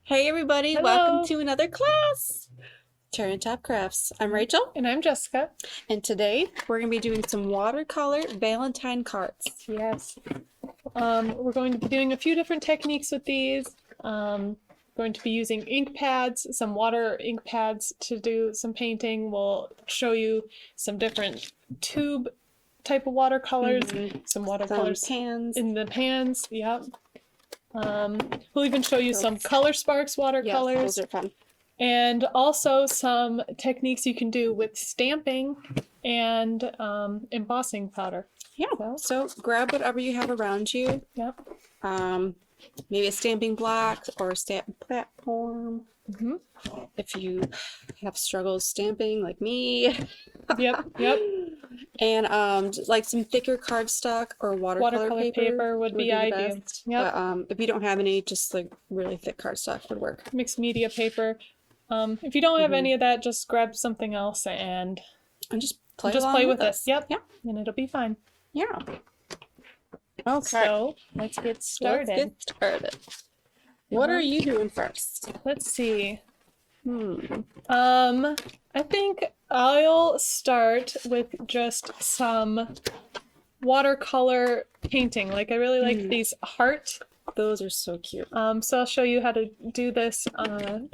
Hey everybody, Hello. welcome to another class. Turn Top Crafts. I'm Rachel, And I'm Jessica. and today we're going to be doing some watercolor Valentine cards. Yes. We're going to be doing a few different techniques with these. Going to be using ink pads, some water ink pads to do some painting. We'll show you some different tube type of watercolors, some watercolors Pans. in the pans. Yep. We'll even show you some Color Sparks watercolors. Yes, those are fun. And also some techniques you can do with stamping and embossing powder. Yeah, so grab whatever you have around you. Yep. Maybe a stamping block or a stamp platform. If you have struggles stamping like me. Yep. And like some thicker cardstock or watercolor paper would be ideal. Yep. But if you don't have any, just like really thick cardstock would work. Mixed media paper. If you don't have any of that, just grab something else and just play with this. Yep. And it'll be fine. Yeah. Okay. So let's get started. What are you doing first? Let's see. I think I'll start with just some watercolor painting. Like I really like these heart. Those are so cute. So I'll show you how to do this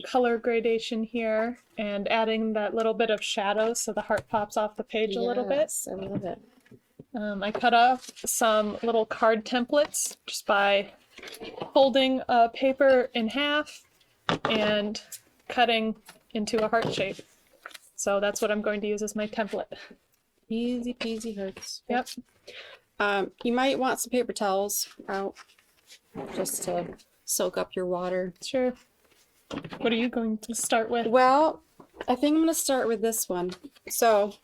color gradation here and adding that little bit of shadow so the heart pops off the page a little bit. I love it. I cut off some little card templates just by folding a paper in half and cutting into a heart shape. So that's what I'm going to use as my template. Easy peasy hearts. Yep. You might want some paper towels out just to soak up your water. Sure. What are you going to start with? Well, I think I'm going to start with this one. So,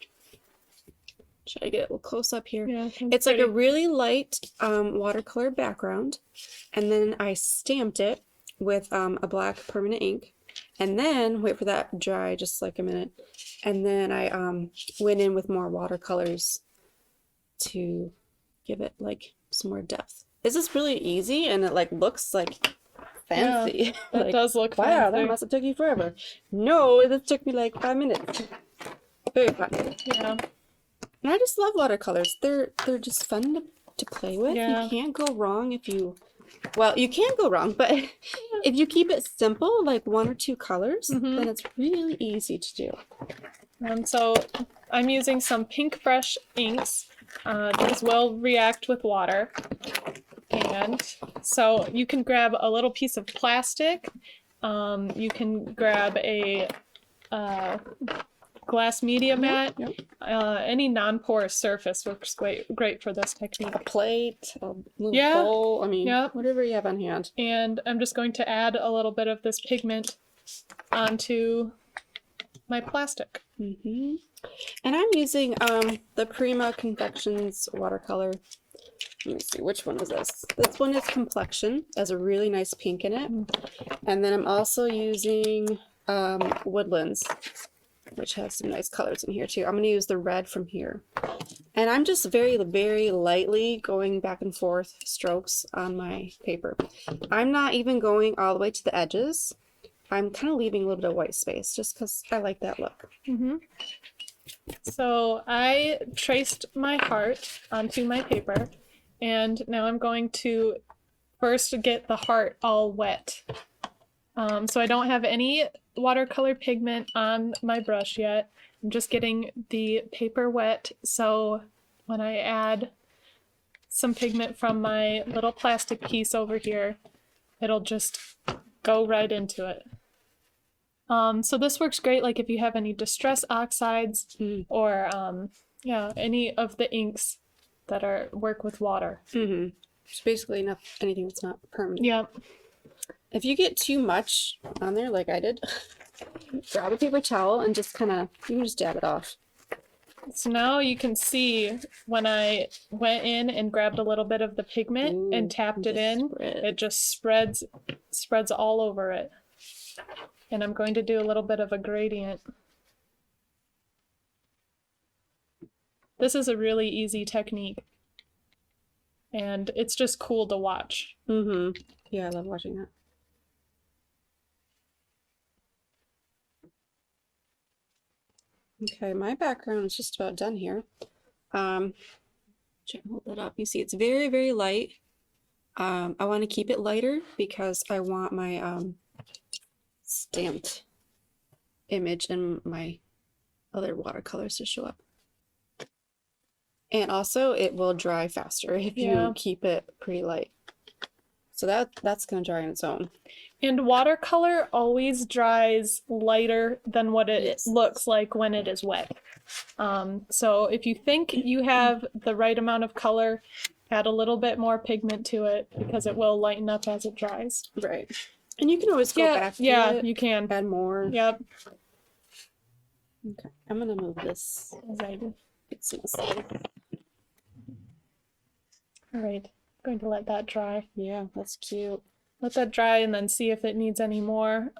should I get a little close up here? Yeah, it's like a really light watercolor background, and then I stamped it with a black permanent ink, and then wait for that to dry just like a minute, and then I went in with more watercolors to give it like some more depth. This is really easy, and it like looks like fancy. Yeah, Like, does look wow, fancy. that must have took you forever. No, this took me like 5 minutes. Very fun. Yeah. And I just love watercolors. They're just fun to play with. Yeah. You can't go wrong if you, well, you can go wrong, but if you keep it simple, like 1 or 2 colors, then it's really easy to do. So I'm using some paintbrush inks. These will react with water. And so you can grab a little piece of plastic. You can grab a glass media mat. Any non-porous surface works great for this technique. A plate, a little bowl, I mean, whatever you have on hand. And I'm just going to add a little bit of this pigment onto my plastic. And I'm using the Prima Confections watercolor. Let me see, which one was this? This one is Complexion. It has a really nice pink in it. And then I'm also using Woodlands, which has some nice colors in here too. I'm going to use the red from here. And I'm just very, very lightly going back and forth strokes on my paper. I'm not even going all the way to the edges. I'm kind of leaving a little bit of white space just because I like that look. So I traced my heart onto my paper, and now I'm going to first get the heart all wet. So I don't have any watercolor pigment on my brush yet. I'm just getting the paper wet, so when I add some pigment from my little plastic piece over here, it'll just go right into it. So this works great like if you have any distress oxides or any of the inks that work with water. It's basically anything that's not permanent. Yep. If you get too much on there like I did, grab a paper towel and just kind of, you can just dab it off. So now you can see when I went in and grabbed a little bit of the pigment and tapped it in, it just spreads all over it. And I'm going to do a little bit of a gradient. This is a really easy technique. And it's just cool to watch. Yeah, I love watching that. Okay, my background is just about done here. Try to hold that up. You see, it's very, very light. I want to keep it lighter because I want my stamped image and my other watercolors to show up. And also, it will dry faster if you keep it pretty light. So that's going to dry on its own. And watercolor always dries lighter than what it looks like when it is wet. So if you think you have the right amount of color, add a little bit more pigment to it because it will lighten up as it dries. Right. And you can always go back to it. You can. Add more. Yep. Okay. I'm going to move this. It's inside. All right. I'm going to let that dry. Yeah, that's cute. Let that dry and then see if it needs any more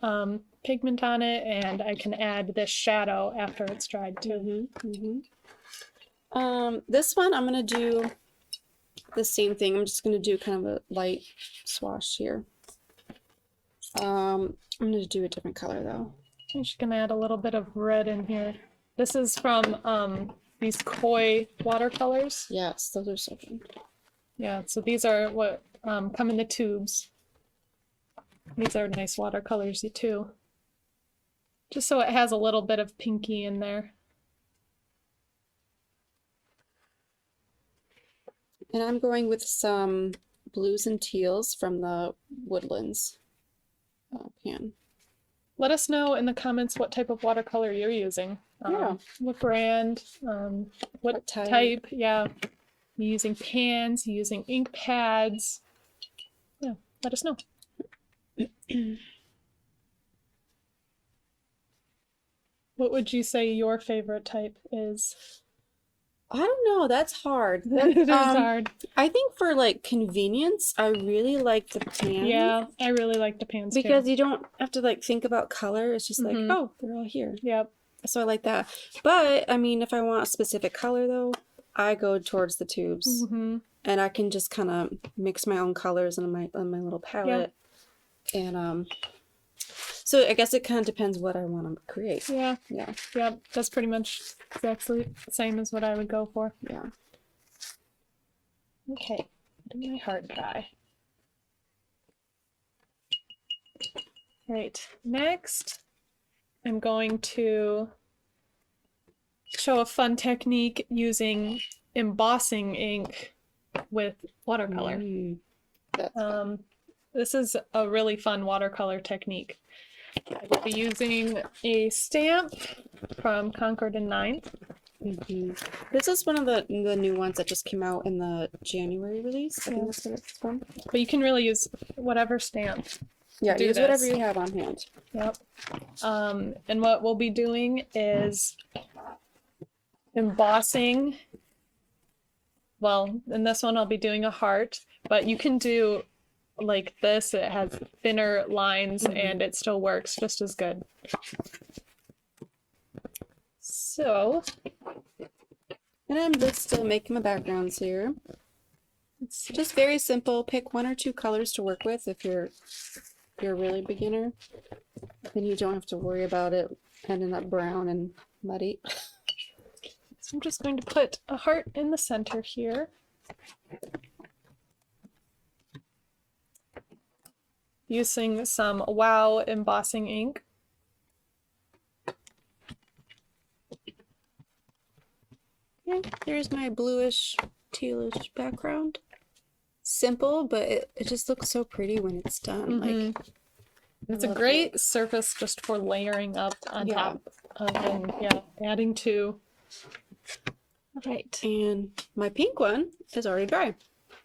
pigment on it, and I can add this shadow after it's dried too. This one I'm gonna do the same thing. I'm just gonna do kind of a light swash here. I'm gonna do a different color though. I'm just gonna add a little bit of red in here. This is from these koi watercolors. Yes, those are so fun. Yeah, so these are what come in the tubes. These are nice watercolors too. Just so it has a little bit of pinky in there. And I'm going with some blues and teals from the Woodlands pan. Let us know in the comments what type of watercolor you're using. What brand, what type, yeah. You using pans, you using ink pads. Yeah, let us know. What would you say your favorite type is? I don't know, that's hard. It is hard. I think for like convenience, I really like the pan. Yeah, I really like the pans because too. you don't have to like think about color. It's just like, oh, they're all here. Yep. So I like that. But I mean, if I want a specific color though, I go towards the tubes, and I can just kind of mix my own colors on my little palette. And so I guess it kind of depends what I want to create. Yeah. Yeah. Yep. That's pretty much exactly the same as what I would go for. Yeah. Okay. Let my heart dry. Right. Next, I'm going to show a fun technique using embossing ink with watercolor. That's fun. This is a really fun watercolor technique. I will be using a stamp from Concord and Ninth. This is one of the new ones that just came out in the January release. I think that's what it's from. But you can really use whatever stamp. Yeah, use whatever you have on hand. Yep. And what we'll be doing is embossing. Well, in this one I'll be doing a heart, but you can do like this. It has thinner lines and it still works just as good. So, and I'm just still making my backgrounds here. It's just very simple. Pick one or two colors to work with if you're a really beginner. Then you don't have to worry about it ending up brown and muddy. So I'm just going to put a heart in the center here. Using some Wow embossing ink. And here's my bluish, tealish background. Simple, but it just looks so pretty when it's done. Like, it's a great surface just for layering up on top of and adding to. All right. And my pink one is already dry.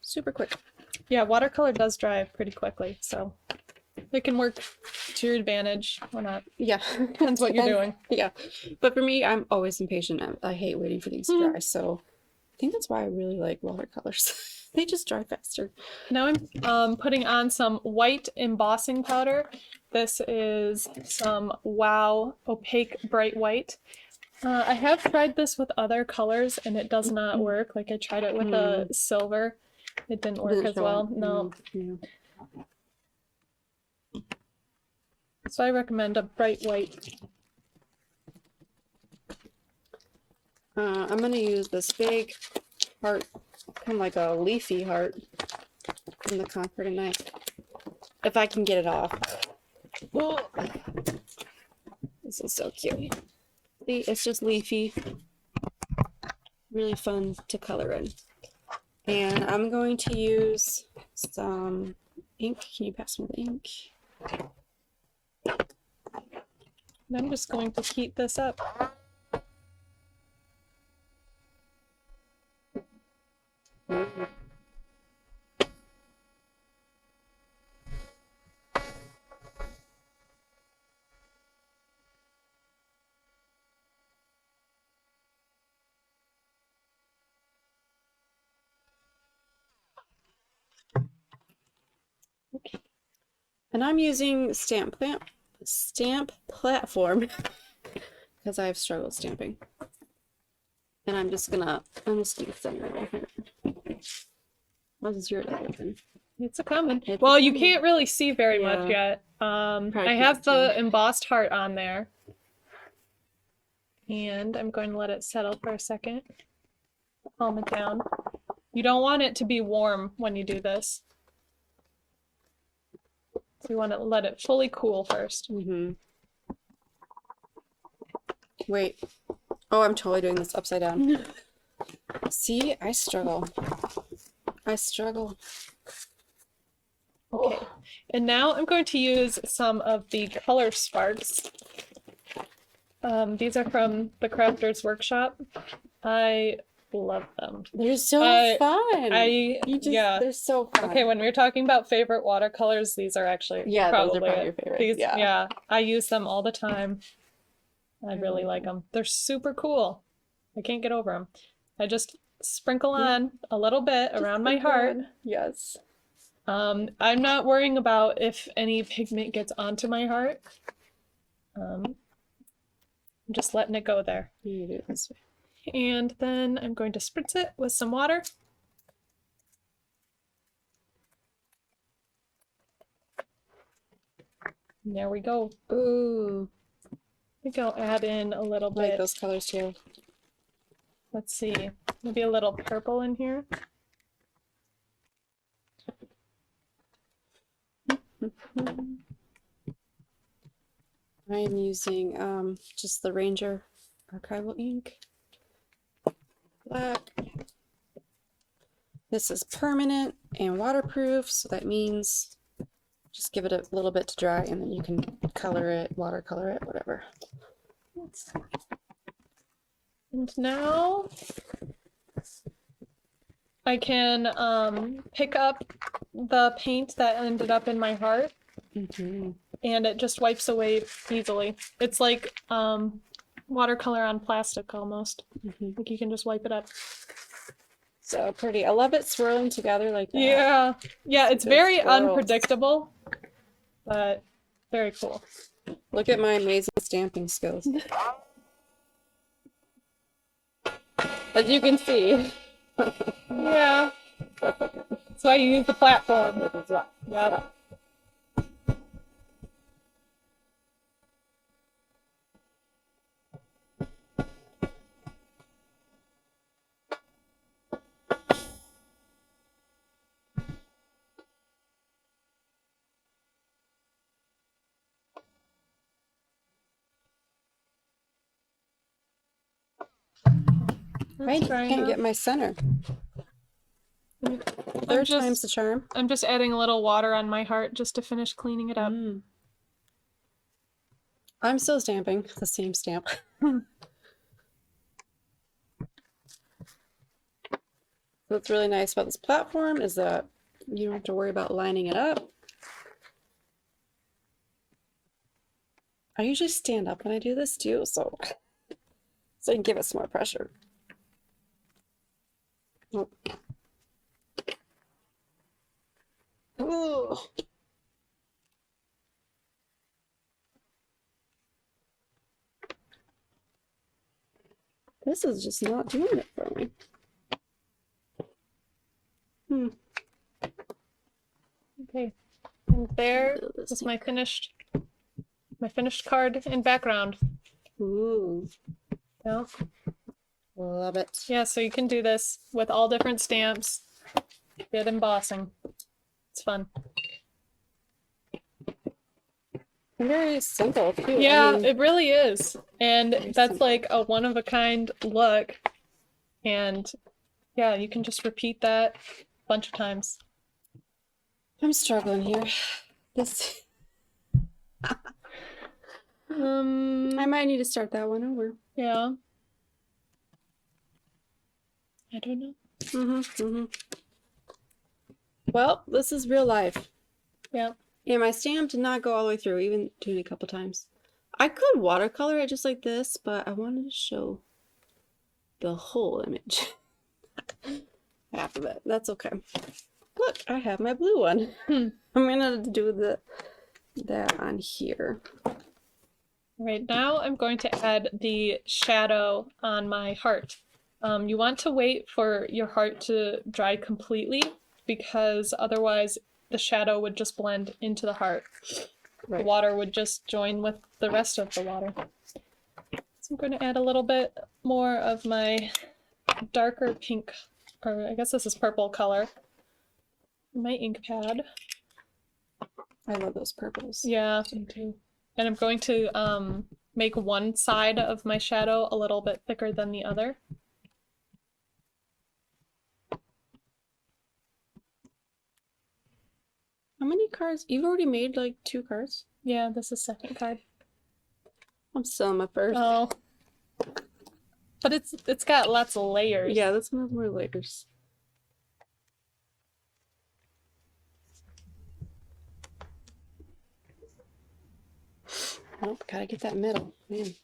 Super quick. Yeah, watercolor does dry pretty quickly, so it can work to your advantage or not. Yeah. Depends what you're doing. Yeah. But for me, I'm always impatient. I hate waiting for things to dry, so I think that's why I really like watercolors. They just dry faster. Now I'm putting on some white embossing powder. This is some Wow opaque bright white. I have tried this with other colors and it does not work. Like I tried it with a silver. It didn't work as well. No. So I recommend a bright white. I'm gonna use this big heart, kind of like a leafy heart from the Concord and Knife. If I can get it off. Oh, this is so cute. See, it's just leafy. Really fun to color in. And I'm going to use some ink. Can you pass me the ink? And I'm just going to heat this up. And I'm using stamp platform because I've struggled stamping. And I'm just gonna center it right here. What is yours open? It's a coming. It's Well, a you coming. can't really see very Yeah. much yet. Probably I have can't the see. embossed heart on there. And I'm going to let it settle for a second. Calm it down. You don't want it to be warm when you do this. So you want to let it fully cool first. Mm-hmm. Wait. Oh, I'm totally doing this upside down. See, I struggle. I struggle. Okay. And now I'm going to use some of the color sparks. These are from the Crafter's Workshop. I love them. They're so fun. Yeah. They're so fun. Okay, when we were talking about favorite watercolors, these are actually those are probably probably it. your favorite. These, yeah. yeah, I use them all the time. I really like them. They're super cool. I can't get over them. I just sprinkle on a little bit around my heart. Yes. I'm not worrying about if any pigment gets onto my heart. I'm just letting it go there. You do it this way. And then I'm going to spritz it with some water. And there we go. Ooh. I think I'll add in a little I like bit. those colors too. Let's see, maybe a little purple in here. I am using just the Ranger archival ink. Black. This is permanent and waterproof, so that means just give it a little bit to dry and then you can color it, watercolor it, whatever. And now I can pick up the paint that ended up in my heart, Mm-hmm. and it just wipes away easily. It's like watercolor on plastic almost. Mm-hmm. Like you can just wipe it up. So pretty. I love it swirling together like that. Yeah. Yeah, it's Big very swirls. unpredictable, but very cool. Look at my amazing stamping skills. As you can see. Yeah. That's why you use the platform. Yeah. I can't get my center. Third time's the charm. I'm just adding a little water on my heart just to finish cleaning it up. Mm. I'm still stamping the same stamp. What's really nice about this platform is that you don't have to worry about lining it up. I usually stand up when I do this too, so I can give it some more pressure. Oh. Ooh. This is just not doing it for me. Okay, and there is my finished card and background. Ooh. Yeah. Love it. Yeah, so you can do this with all different stamps. Good embossing. It's fun. Very simple too. Yeah, I mean, it really is. And Very that's simple. like a one-of-a-kind look. And yeah, you can just repeat that a bunch of times. I'm struggling here. This I might need to start that one over. Yeah. I don't know. Well, this is real life. Yeah. Yeah, my stamp did not go all the way through, even doing it a couple times. I could watercolor it just like this, but I wanted to show the whole image. Half of it. That's okay. Look, I have my blue one. I'm gonna do that on here. Right now, I'm going to add the shadow on my heart. You want to wait for your heart to dry completely because otherwise the shadow would just blend into the heart. Right. The water would just join with the rest of the water. So I'm going to add a little bit more of my darker pink, or I guess this is purple color, my ink pad. I love those purples. Yeah, me too. And I'm going to make one side of my shadow a little bit thicker than the other. How many cards? You've already made like 2 cards? Yeah, this is second card. I'm still on my first. Oh. But it's got lots of layers. Yeah, that's more layers. Oh, gotta get that middle. Man.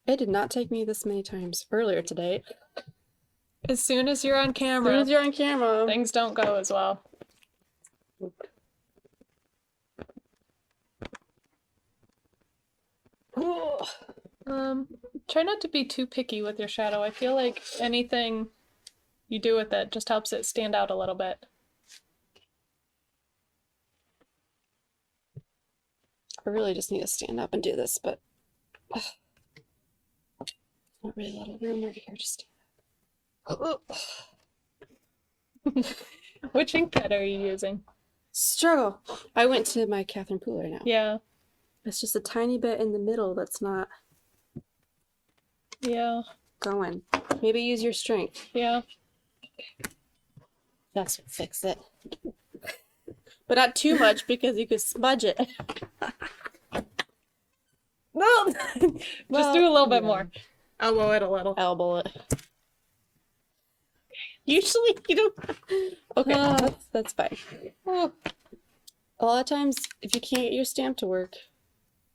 It did not take me this many times earlier today. As soon as you're on As camera, soon as you're on camera. things don't go as well. Try not to be too picky with your shadow. I feel like anything you do with it just helps it stand out a little bit. I really just need to stand up and do this, but not really a lot of room over here. Just Which ink pad are you using? struggle. I went to my Catherine Pooler now. Yeah. It's just a tiny bit in the middle that's not Yeah. going. Maybe use your strength. Yeah. That's what fix it. But not too much because you could smudge it. No. Just do a little bit more. Elbow it a little. Elbow it. Usually you don't. Okay, that's fine. Oh. A lot of times, if you can't get your stamp to work,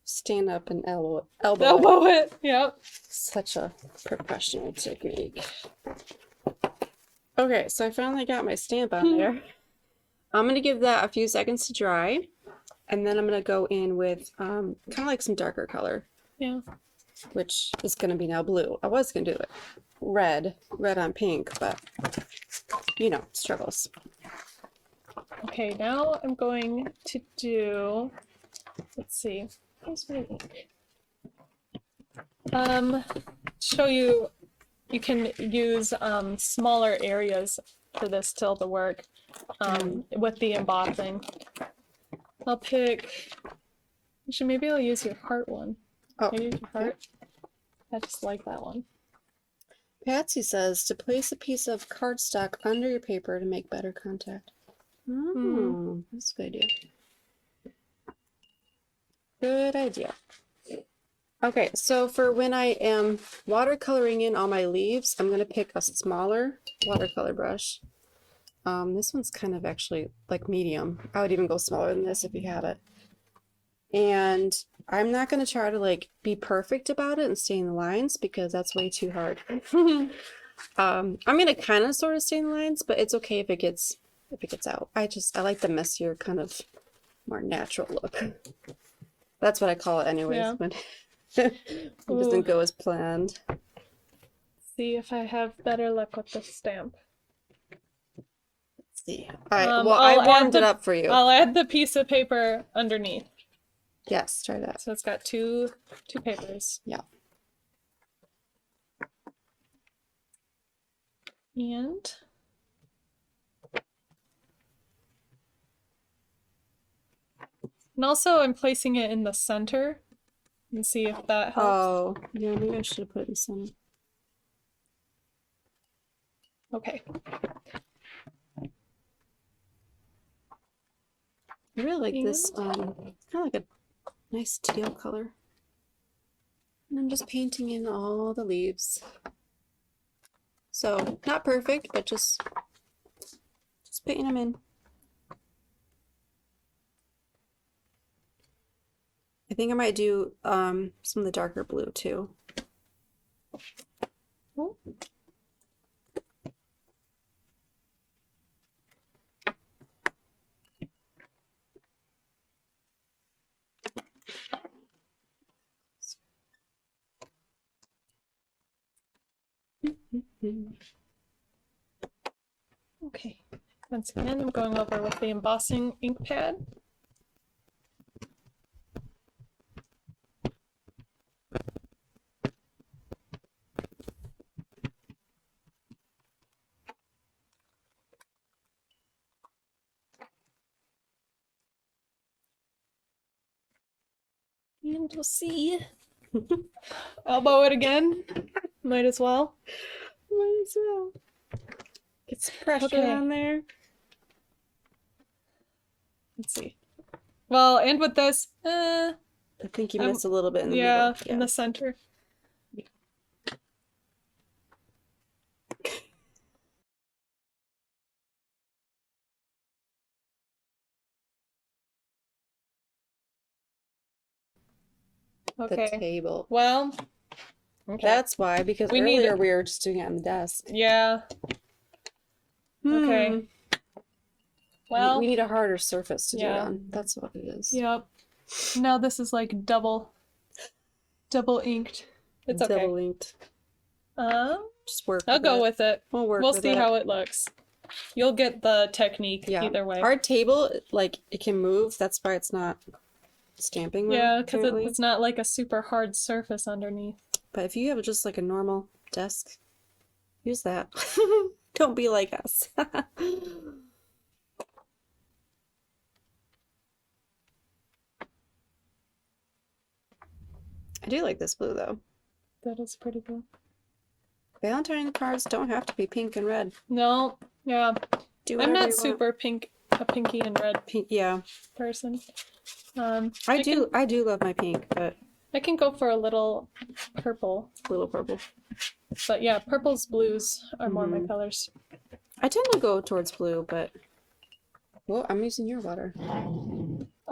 stand up and elbow it. Elbow it. Yep. Such a professional technique. Okay, so I finally got my stamp on there. I'm gonna give that a few seconds to dry, and then I'm gonna go in with kind of like some darker color, Yeah. which is gonna be now blue. I was gonna do it red on pink, but you know, struggles. Okay, now I'm going to do, let's see, where's my ink? Show you, you can use smaller areas for this till the work with the embossing. I'll pick, actually maybe I'll use your heart one. Oh, Maybe your heart. I just like that one. Patsy says to place a piece of cardstock under your paper to make better contact. Oh, that's a good idea. Good idea. Okay, so for when I am watercoloring in all my leaves, I'm going to pick a smaller watercolor brush. This one's kind of actually like medium. I would even go smaller than this if you have it. And I'm not going to try to like be perfect about it and stay in the lines because that's way too hard. I'm going to kind of sort of stay in the lines, but it's okay if it gets out. I like the messier kind of more natural look. That's what I call it anyways, Yeah. when it doesn't go as planned. See if I have better luck with this stamp. Let's see. All right, well, I'll I warmed add it up for you. I'll add the piece of paper underneath. Yes, try that. So it's got two papers. Yeah. And also I'm placing it in the center and see if that helps. Oh, yeah, maybe I should have put it in the center. Okay. I really like this, kind of like a nice teal color. And I'm just painting in all the leaves. So, not perfect, but just painting them in. I think I might do some of the darker blue too. Oh. Okay. Once again, I'm going over with the embossing ink pad. And we'll see. Elbow it again. Might as well. Might as well. Get some pressure on there. Let's see. Well, and with this, I think you missed a little bit in the middle. Yeah, in the center. Okay. The table. Well, okay. That's why, because earlier we were just doing it on the desk. Yeah. Okay. Well, we need a harder surface to do it on. That's what it is. Yep. Now this is like double inked. It's okay. Double inked. Just work. I'll go with it. We'll see how it looks. You'll get the technique either way. Our table, like, it can move. That's why it's not stamping well. Yeah, because it's not like a super hard surface underneath. But if you have just like a normal desk, use that. Don't be like us. I do like this blue though. That is pretty cool. Valentine cards don't have to be pink and red. No, yeah. I'm not super a pinky and red person. I do love my pink, but I can go for a little purple. But yeah, purples, blues are more my colors. I tend to go towards blue, but well, I'm using your water.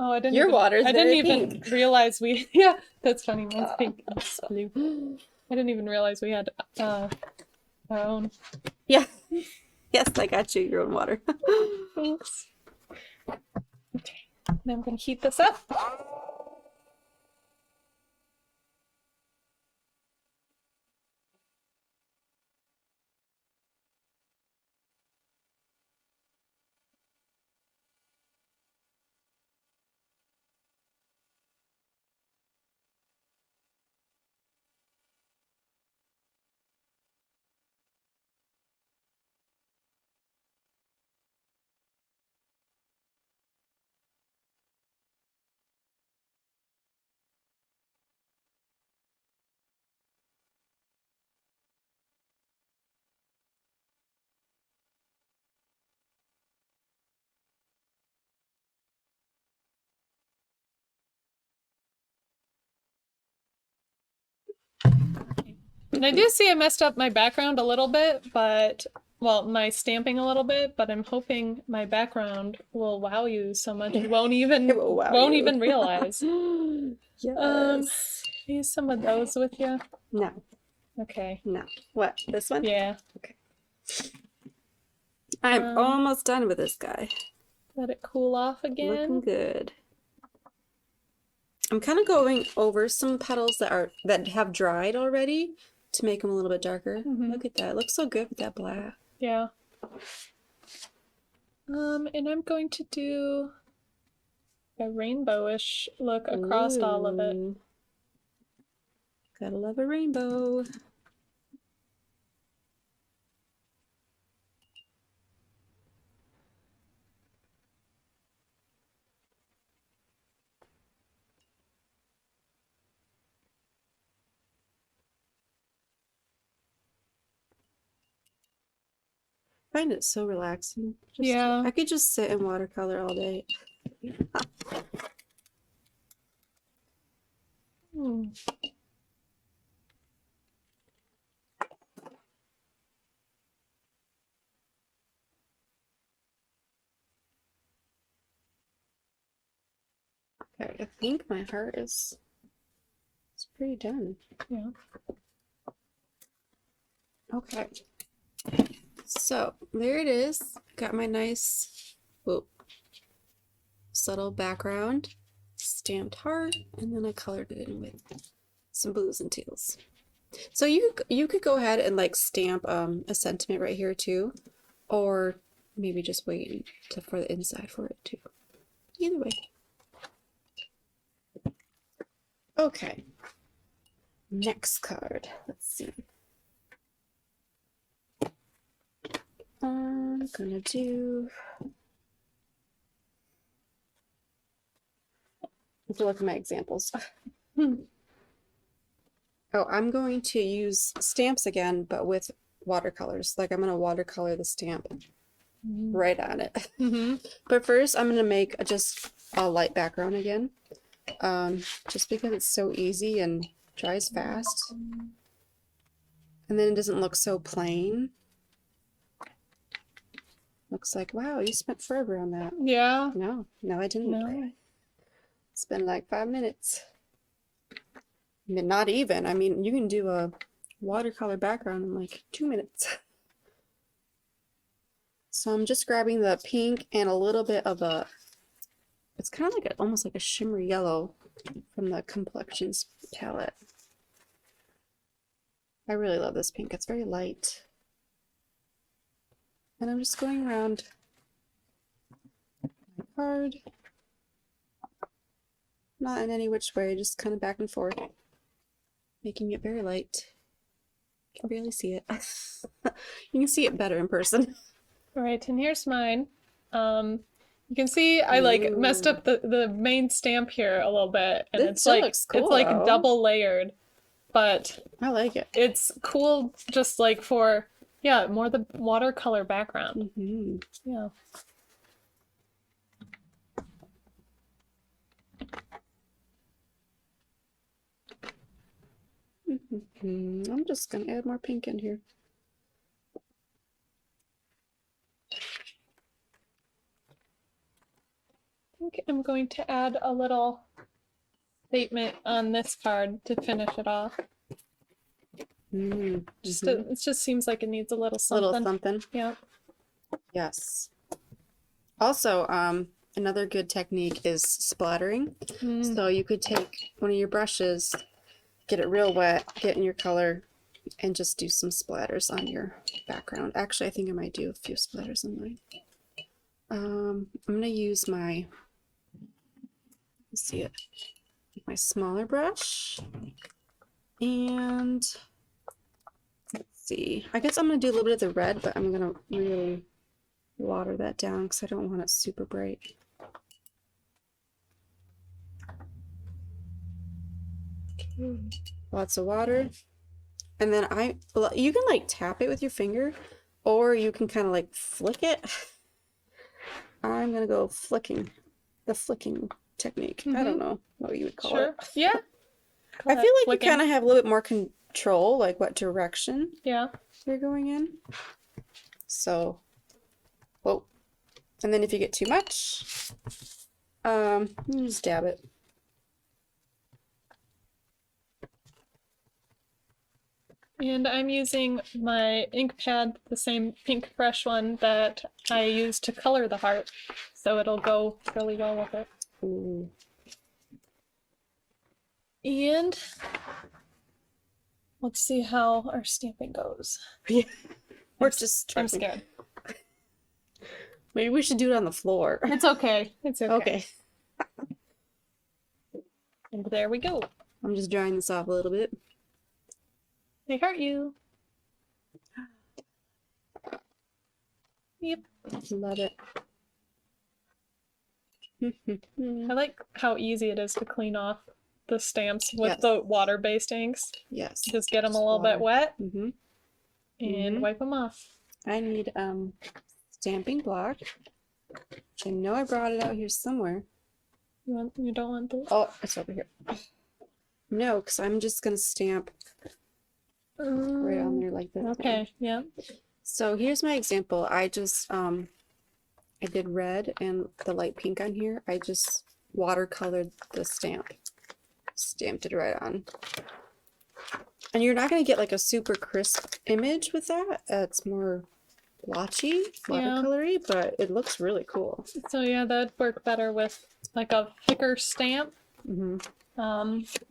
Oh, I didn't. I didn't even realize we. Yeah, that's funny. Mine's pink. It's blue. I didn't even realize we had our own. Yeah. Yes, I got you your own water. Thanks. Okay. Now I'm gonna heat this up. And I do see I messed up my background a little bit, but, well, my stamping a little bit, but I'm hoping my background will wow you so much you won't even even realize. Yes. Use some of those with you? No. Okay. No. What? This one? Yeah. Okay. I'm almost done with this guy. Let it cool off again. Looking good. I'm kind of going over some petals that have dried already to make them a little bit darker. Look at that. It looks so good with that black. Yeah. And I'm going to do a rainbowish look across all of it. Gotta love a rainbow. find it so relaxing. Yeah. I could just sit and watercolor all day. Hmm. Okay, I think my heart is it's pretty done. Yeah. Okay. So there it is. Got my nice subtle background, stamped heart, and then I colored it in with some blues and teals. So you could go ahead and like stamp a sentiment right here too, or maybe just wait for the inside for it too. Either way. Okay. Next card. Let's see. I'm gonna do. Let's look at my examples. Oh, I'm going to use stamps again, but with watercolors. Like I'm gonna watercolor the stamp right on it. But first, I'm gonna make just a light background again, just because it's so easy and dries fast, and then it doesn't look so plain. Looks like, wow, you spent forever on that. Yeah. No, I didn't. No. It's been like 5 minutes. I mean, not even. I mean, you can do a watercolor background in like 2 minutes. So I'm just grabbing the pink and a little bit of a, it's kind of like almost like a shimmery yellow from the Complexions palette. I really love this pink. It's very light. And I'm just going around my card. Not in any which way, just kind of back and forth. Making it very light. You can barely see it. You can see it better in person. All right, and here's mine. You can see I like messed up the main stamp here a little bit, and It still looks cool, it's like though. double layered, but I like it. it's cool just like for more the watercolor background. Yeah. I'm just gonna add more pink in here. I think I'm going to add a little statement on this card to finish it off. It just seems like it needs a little something. Little something. Yeah. Yes. Also, another good technique is splattering. So you could take one of your brushes, get it real wet, get in your color, and just do some splatters on your background. Actually, I think I might do a few splatters on mine. I'm gonna use my, let's see it, my smaller brush, and let's see. I guess I'm gonna do a little bit of the red, but I'm gonna really water that down because I don't want it super bright. Okay. Lots of water. And then you can like tap it with your finger, or you can kind of like flick it. I'm gonna go flicking, the flicking technique. I don't know what you would call it. Yeah. I feel like you kind of have a little bit more control, like what direction you're going in. So, whoa. And then if you get too much, you just dab it. And I'm using my ink pad, the same pink brush one that I used to color the heart, so it'll go really well with it. Ooh. And let's see how our stamping goes. Yeah. We're just I'm trying. scared. Maybe we should do it on the floor. It's okay. It's okay. Okay. And there we go. I'm just drying this off a little bit. They hurt you. Yep. Love it. I like how easy it is to clean off the stamps with the water-based inks. Yes. Just get them a little bit wet and wipe them off. I need stamping block. Which I know I brought it out here somewhere. You don't want this? Oh, it's over here. No, because I'm just gonna stamp right on there like this. Okay, yeah. So here's my example. I just I did red and the light pink on here. I just watercolored the stamp. Stamped it right on. And you're not gonna get like a super crisp image with that. It's more blotchy, watercolory, but it looks really cool. So yeah, that'd work better with like a thicker stamp. Mm-hmm.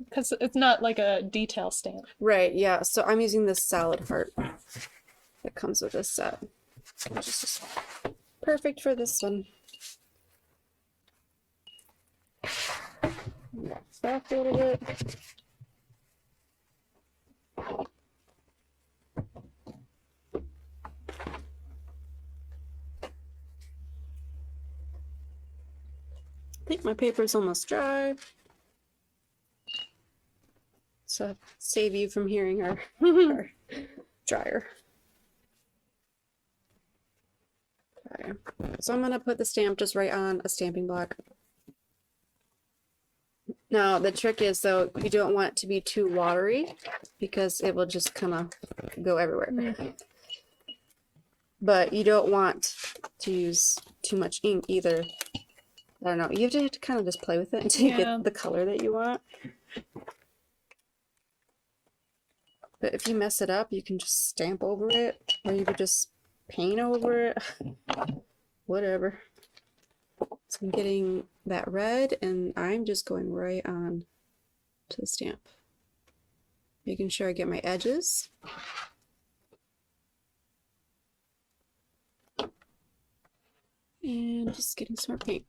Because it's not like a detail stamp. Right, yeah. So I'm using this solid heart that comes with this set, which is just perfect for this one. Back a little bit. I think my paper's almost dry. So save you from hearing our, our dryer. Okay. So I'm gonna put the stamp just right on a stamping block. Now the trick is though, you don't want it to be too watery because it will just kind of go everywhere. But you don't want to use too much ink either. I don't know. You have to kind of just play with it until you get the color that you want. But if you mess it up, you can just stamp over it, or you could just paint over it. Whatever. So I'm getting that red, and I'm just going right on to the stamp. Making sure I get my edges. And just getting some more paint.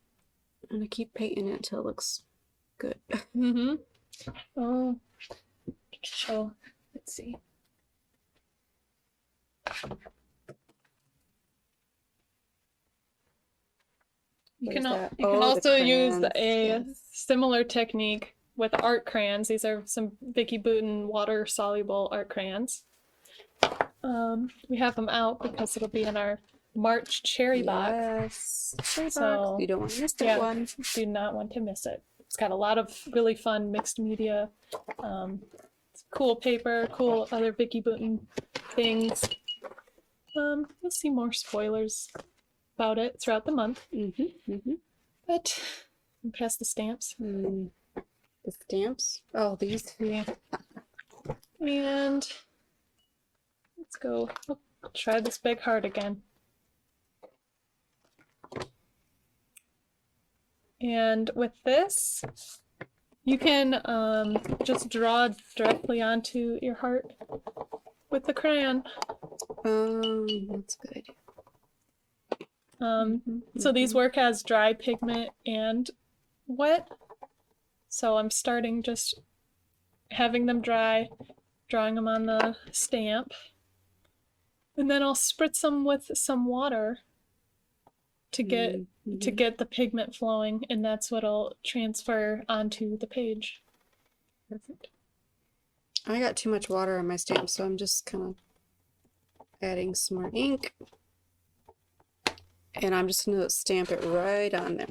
I'm gonna keep painting it until it looks good. Mm-hmm. Oh, so let's see. You can also use a similar technique with art crayons. These are some Vicky Bouton water soluble art crayons. We have them out because it'll be in our March cherry box. Yes. Cherry So, box. You don't want to miss that one. Do not want to miss it. It's got a lot of really fun mixed media, cool paper, cool other Vicky Bouton things. You'll see more spoilers about it throughout the month. But I'm past the stamps. The stamps? Oh, these. Yeah. And let's go. Oh, try this big heart again. And with this, you can just draw directly onto your heart with the crayon. That's a good idea. So these work as dry pigment and wet. So I'm starting just having them dry, drawing them on the stamp. And then I'll spritz them with some water to get the pigment flowing, and that's what'll transfer onto the page. Perfect. I got too much water on my stamp, so I'm just kind of adding some more ink. And I'm just going to stamp it right on there.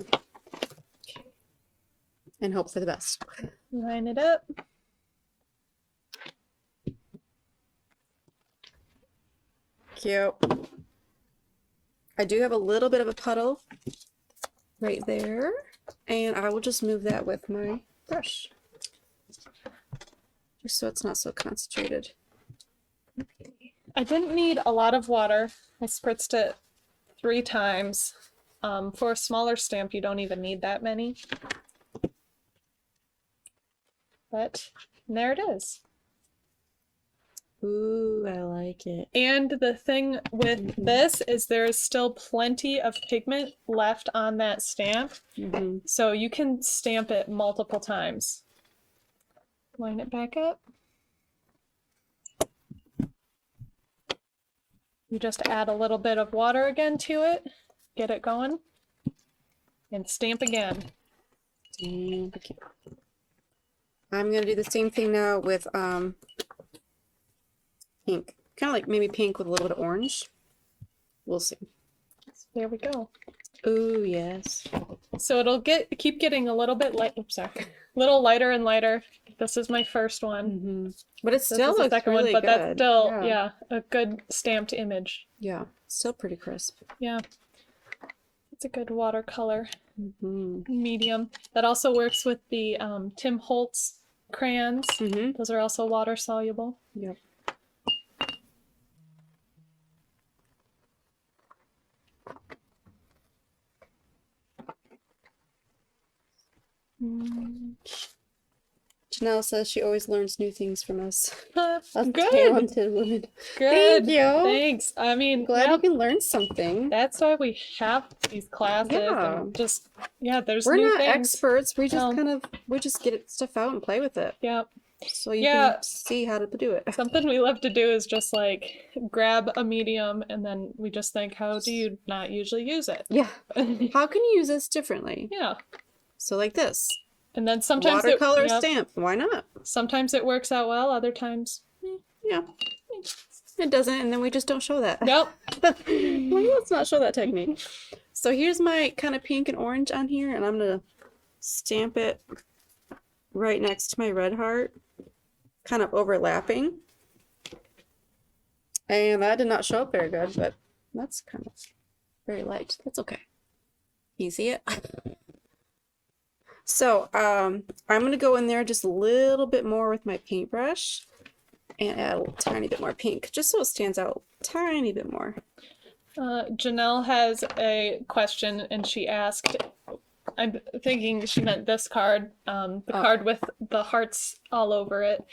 And hope for the best. Line it up. Cute. I do have a little bit of a puddle right there, and I will just move that with my brush, just so it's not so concentrated. I didn't need a lot of water. I spritzed it 3 times. For a smaller stamp, you don't even need that many. But there it is. Ooh, I like it. And the thing with this is there is still plenty of pigment left on that stamp. So you can stamp it multiple times. Line it back up. You just add a little bit of water again to it, get it going, and stamp again. I'm gonna do the same thing now with pink. Kind of like maybe pink with a little bit of orange. We'll see. There we go. Ooh, yes. So it'll keep getting a little bit light. Oops, sorry. Little lighter and lighter. This is my first one. Mm-hmm. But it This still is the looks second really one, but good. that's still Yeah. a good stamped image. Yeah. Still pretty crisp. Yeah. It's a good watercolor Mm-hmm. medium. That also works with the Tim Holtz crayons. Mm-hmm. Those are also water soluble. Yep. Janelle says she always learns new things from us. A Good. talented woman. Good. Thank you. Thanks. I mean, Glad yep, you can learn something. that's why we have these classes. Yeah. And just, there's We're new not things. experts. We just No. we just get stuff out and play with it. Yeah. So you Yeah. can see how to do it. Something we love to do is just like grab a medium and then we just think, how do you not usually use it? Yeah. How can you use this differently? Yeah. So like this. And then sometimes Watercolor stamp. Why not? sometimes it works out well, other times. Yeah. It doesn't, and then we just don't show that. Nope. Well, let's not show that technique. So here's my kind of pink and orange on here, and I'm gonna stamp it right next to my red heart, kind of overlapping. And that did not show up very good, but that's kind of very light. That's okay. You see it? So I'm gonna go in there just a little bit more with my paintbrush and add a tiny bit more pink, just so it stands out a tiny bit more. Janelle has a question and she asked, I'm thinking she meant this card, the card with the hearts all over it.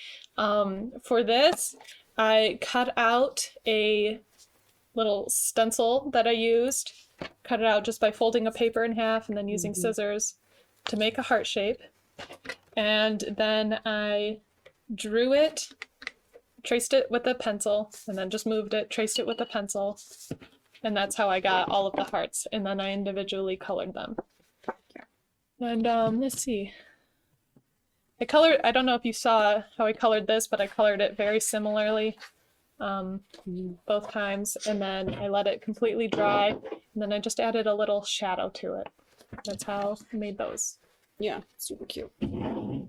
For this, I cut out a little stencil that I used, cut it out just by folding a paper in half and then using scissors to make a heart shape. And then I drew it, traced it with a pencil, and then just moved it, traced it with a pencil. And that's how I got all of the hearts. And then I individually colored them. And let's see. I don't know if you saw how I colored this, but I colored it very similarly both times. And then I let it completely dry. And then I just added a little shadow to it. That's how I made those. Yeah, super cute. And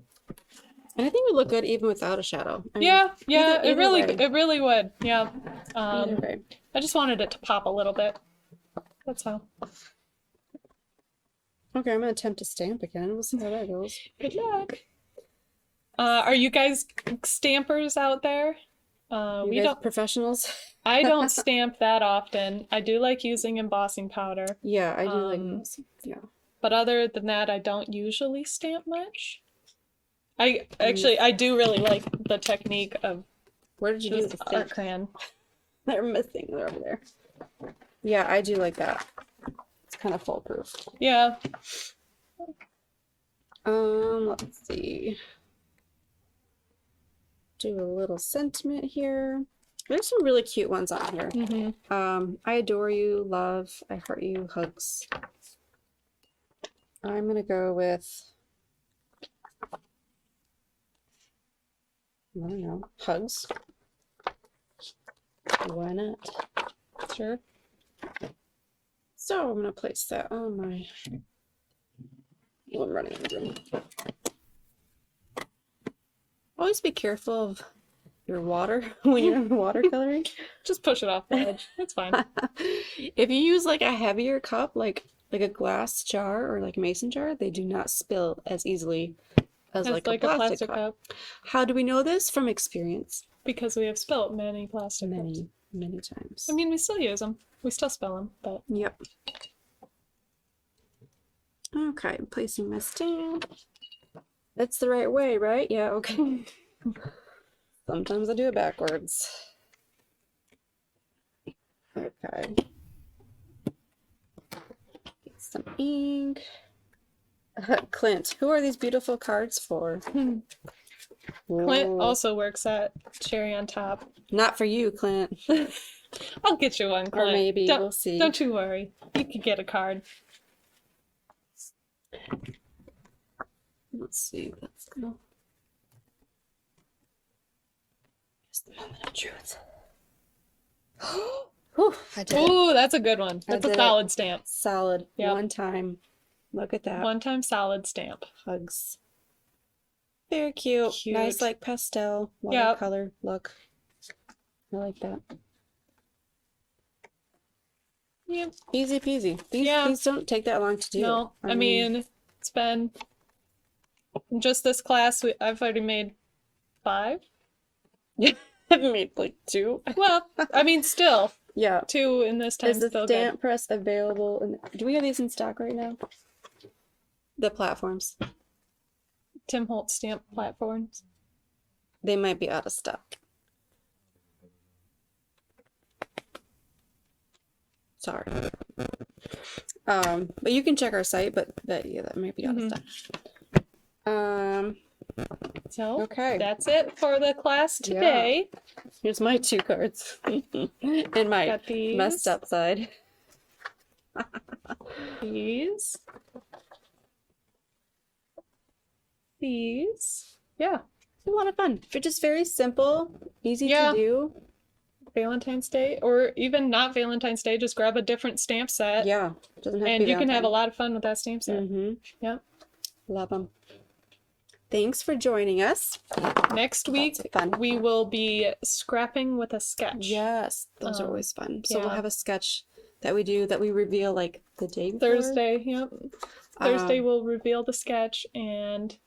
I think it would look good even without a shadow. I mean, Yeah, either way. it really would. Yeah. Either way. I just wanted it to pop a little bit. That's how. Okay, I'm gonna attempt to stamp again. We'll see how that goes. Good luck. Are you guys stampers out there? You We guys don't. professionals? I don't stamp that often. I do like using embossing powder, Yeah, I do like this. Yeah. but other than that, I don't usually stamp much. I do really like the technique of Where did you do just the art stamp? crayon. They're missing. They're over there. Yeah, I do like that. It's kind of foolproof. Yeah. Let's see. Do a little sentiment here. There's some really cute ones on here. Mm-hmm. I adore you, love, I heart you, hugs. I'm gonna go with, I don't know, hugs. Why not? Sure. So I'm gonna place that on my. Oh, I'm running out of room. Always be careful of your water when you're watercoloring. Just push it off the edge. That's fine. If you use like a heavier cup, like a glass jar or like a mason jar, they do not spill as easily as It's like a plastic cup. cup. How do we know this? From experience. Because we have spilt many plastic cups. Many times. I mean, we still use them. We still spill them, but Yep. Okay, I'm placing my stamp. That's the right way, right? Yeah, okay. Sometimes I do it backwards. Okay. Get some ink. Clint, who are these beautiful cards for? Clint Whoa. also works at Cherry on Top. Not for you, Clint. I'll get you one, Clint. Or maybe, Don't, we'll see. Don't you worry. You can get a card. Let's see. That's gonna. Just the moment of truth. Whew, I did it. Ooh, that's a good one. I That's a did it. solid stamp. Solid. Yep. One time. Look at that. One-time solid stamp. Hugs. Very cute. Cute. Nice, like pastel watercolor look. I like that. Yep. Easy peasy. These don't take that long to do. No, I mean, it's been just this class. I've already made 5. I've made like 2. Well, I mean, still Yeah. 2 in this time. Is the still stamp press available? Do we have these in stock right now? The platforms. good. Tim Holtz stamp platforms. They might be out of stock. Sorry. But you can check our site, but yeah, that might be out of stock. So Okay. that's it for the class today. Here's my 2 cards. And my Got these. messed up side. These. These. Yeah. It's a lot of fun. They're just very simple, easy Yeah. to do. Valentine's Day, or even not Valentine's Day, just grab a different stamp set. Yeah. Doesn't have to And be you can have a Valentine. lot of fun with that stamp set. Mm-hmm. Yep. Love them. Thanks for joining us. Next week, fun. we will be scrapping with a sketch. Yes, those are always fun. So we'll yeah. have a sketch that we reveal like the day before. Thursday, yep. Thursday we'll reveal the sketch, and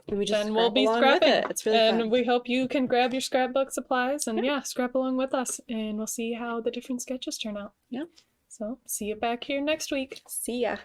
And we just then we'll scrap be along scrapping. with it. It's really and fun. we hope you can grab your scrapbook supplies and scrap along with us, and we'll see how the different sketches turn out. Yep. So see you back here next week. See ya.